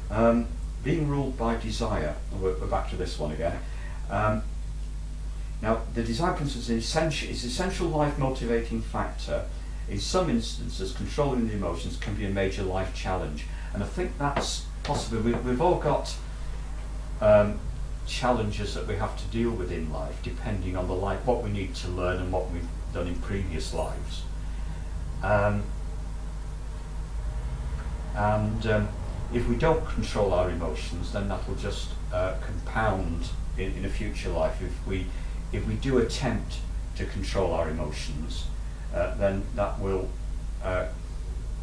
Being ruled by desire, and we're back to this one again. Now, the desire principle is an essential life motivating factor. In some instances, controlling the emotions can be a major life challenge, and I think that's possible. We've all got challenges that we have to deal with in life, depending on the life, what we need to learn and what we've done in previous lives. If we don't control our emotions, then that will just compound in a future life. If we do attempt to control our emotions, then that will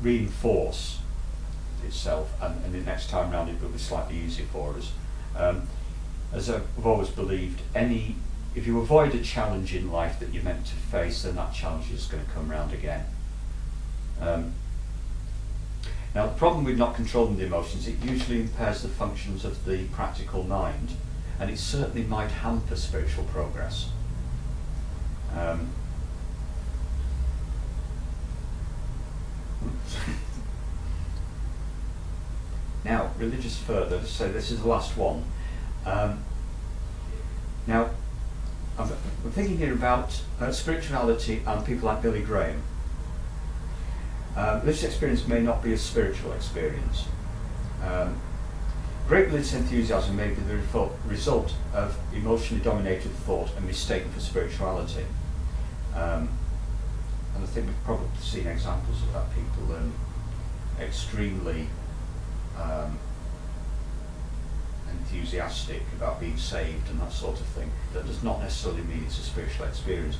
reinforce itself, and the next time round it will be slightly easier for us. As I've always believed, if you avoid a challenge in life that you're meant to face, then that challenge is going to come round again. Now, the problem with not controlling the emotions, it usually impairs the functions of the practical mind, and it certainly might hamper spiritual progress. Now, religious further, so this is the last one. Now, I'm thinking here about spirituality and people like Billy Graham. Religious experience may not be a spiritual experience. Great religious enthusiasm may be the result of emotionally dominated thought and mistaken for spirituality. And I think we've probably seen examples of that. People extremely enthusiastic about being saved and that sort of thing. That does not necessarily mean it's a spiritual experience.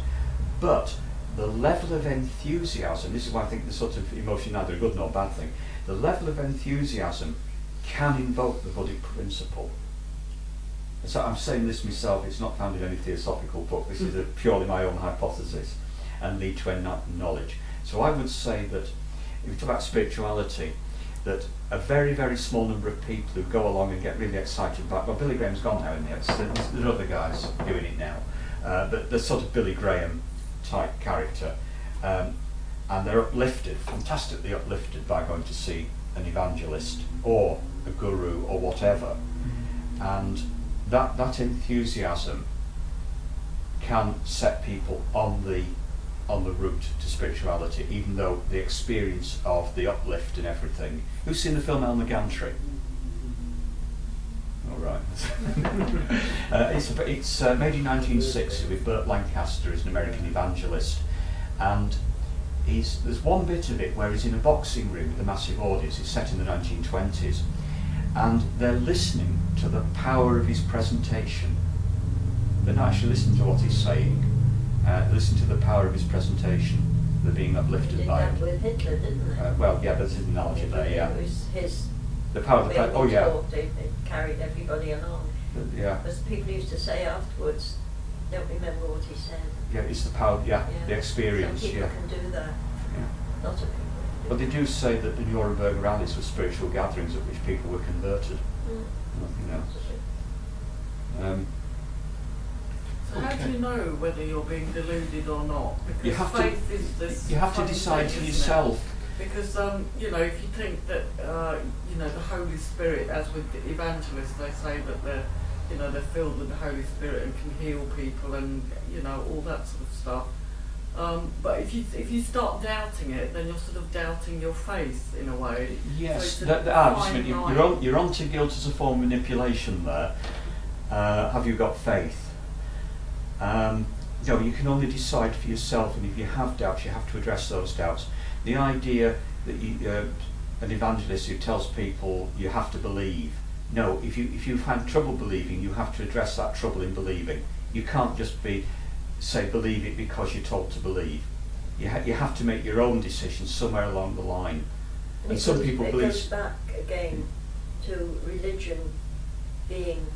But the level of enthusiasm, this is why I think the sort of emotion neither a good nor bad thing, the level of enthusiasm can invoke the Buddhic principle. And so I'm saying this myself, it's not found in any theosophical book, this is purely my own hypothesis, and lead to knowledge. So I would say that, if we talk about spirituality, that a very, very small number of people who go along and get really excited about, well, Billy Graham's gone now, isn't he? There's other guys doing it now, but the sort of Billy Graham type character, and they're uplifted, fantastically uplifted by going to see an evangelist or a guru or whatever, and that enthusiasm can set people on the route to spirituality, even though the experience of the uplift and everything. Who's seen the film Elmer Gantry? All right. It's made in 1960 with Burt Lancaster as an American evangelist, and there's one bit of it where he's in a boxing ring with a massive audience. It's set in the 1920s, and they're listening to the power of his presentation. They're not actually listening to what he's saying. Listen to the power of his presentation. They're being uplifted by it. They did that with Hitler, didn't they? Well, yeah, there's an analogy there, yeah. It was his... The power of the... Oh, yeah. It carried everybody along. Yeah. As people used to say afterwards, don't remember what he said. Yeah, it's the power, yeah. The experience, Some people can do that. Yeah. Lots of people do. But they do say that the Nuremberg rallies were spiritual gatherings at which people were converted. Nothing else. So how do you know whether you're being deluded or not? Because faith is this. You have to decide for yourself. Because if you think that the Holy Spirit, as with the evangelists, they say that they're filled with the Holy Spirit and can heal people and all that sort of stuff. But if you start doubting it, then you're sort of doubting your faith in a way. Yes, so you're onto guilt as a form of manipulation there. Have you got faith? You can only decide for yourself, and if you have doubts, you have to address those doubts. The idea that an evangelist who tells people you have to believe, no, if you've had trouble believing, you have to address that trouble in believing. You can't just say believe it because you're told to believe. You have to make your own decisions somewhere along the line. And some people believe... It goes back again to religion being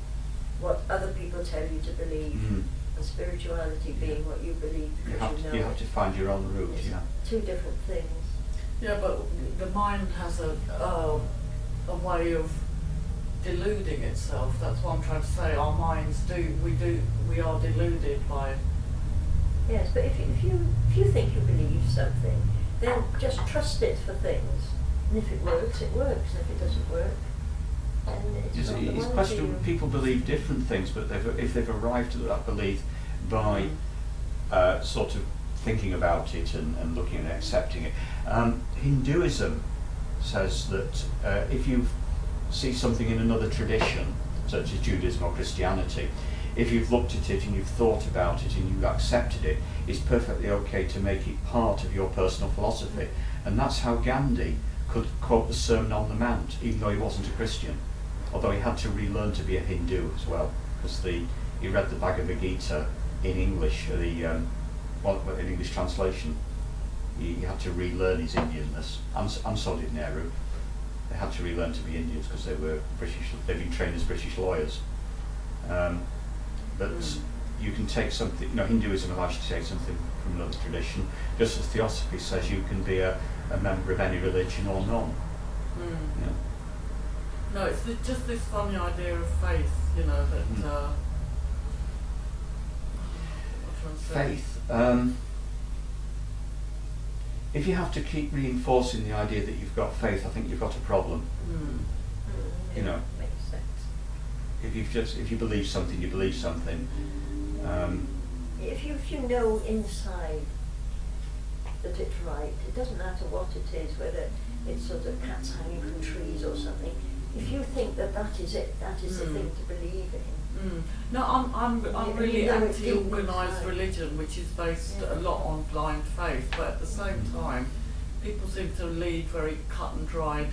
what other people tell you to believe. And spirituality being what you believe because you have to find your own route. It's two different things. Yeah, but the mind has a way of deluding itself. That's what I'm trying to say. Our minds we are deluded by. Yes, but if you think you believe something, then just trust it for things. And if it works, it works. And if it doesn't work, it's questionable. People believe different things, but if they've arrived at that belief by sort of thinking about it and looking and accepting it. Hinduism says that if you see something in another tradition, such as Judaism or Christianity, if you've looked at it and you've thought about it and you've accepted it, it's perfectly okay to make it part of your personal philosophy. And that's how Gandhi could quote the Sermon on the Mount, even though he wasn't a Christian, although he had to relearn to be a Hindu as well, because he read the Bhagavad Gita in English, in English translation. He had to relearn his Indianness, and so did Nehru. They had to relearn to be Indians because they were British. They've been trained as British lawyers. But you can take something. Hinduism allows you to take something from another tradition, just as Theosophy says you can be a member of any religion or none. Yeah. No, it's just this funny idea of faith, that. Faith. If you have to keep reinforcing the idea that you've got faith, I think you've got a problem. Makes sense. If you believe something, you believe something. If you know inside that it's right, it doesn't matter what it is, whether it's sort of cats hanging from trees or something. If you think that is it, that is the thing to believe in. No, I'm really anti-organised inside. religion, which is based a lot on blind faith, but at the same time, people seem to lead very cut and dried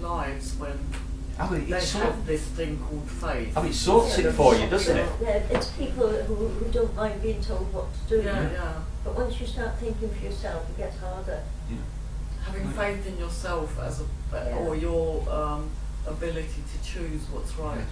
lives when they have this thing called faith. It sorts it for you, doesn't it? Yeah, it's people who don't mind being told what to do. Yeah. But once you start thinking for yourself, it gets harder. Yeah. Having faith in yourself or your ability to choose what's right. Yes.